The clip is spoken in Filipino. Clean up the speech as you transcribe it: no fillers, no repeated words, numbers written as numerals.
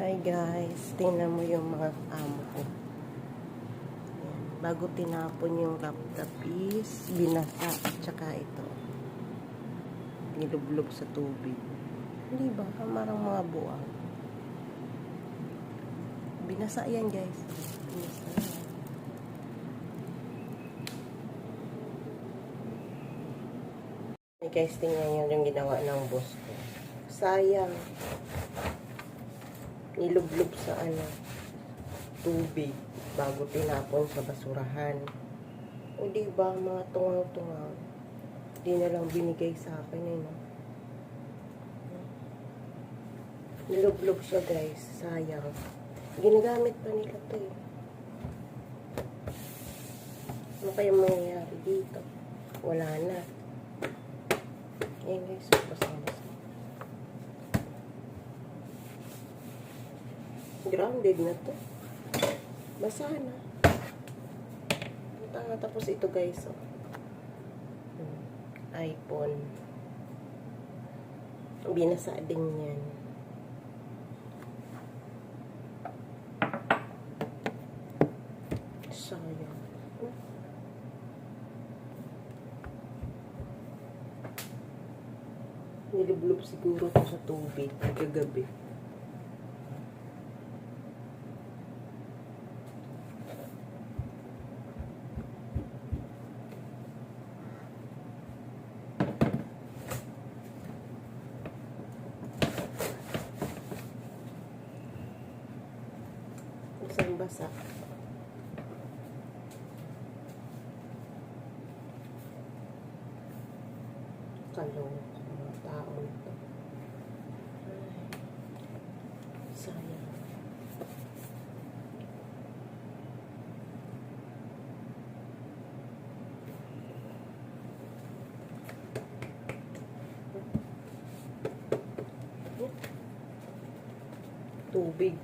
Hi guys, tingnan mo yung mga amo ko. Ayan. Bago tinapon yung laptop is binasa at saka ito. Nilublog sa tubig. Hindi ba? Kamarang mga buwang. Binasa yan guys. Binasa yan. Hey guys, tingnan nyo yung ginawa ng boss ko. Sayang. Nilublog sa tubig bago tinapon sa basurahan. O diba, mga tungaw-tungaw. Di na lang binigay sa akin no? Nilublog siya guys, sayang. Ginagamit pa nila to eh. Ano kaya mangyayari dito? Wala na. Ayan guys, basa-basa. Grounded na to. Basa na. Tapos ito guys, oh. iPhone. Binasa din yan. Sayang. Nilublob siguro to sa tubig kagabi. Isang basa. Kalong mga tao nito. Sayang. Tubig.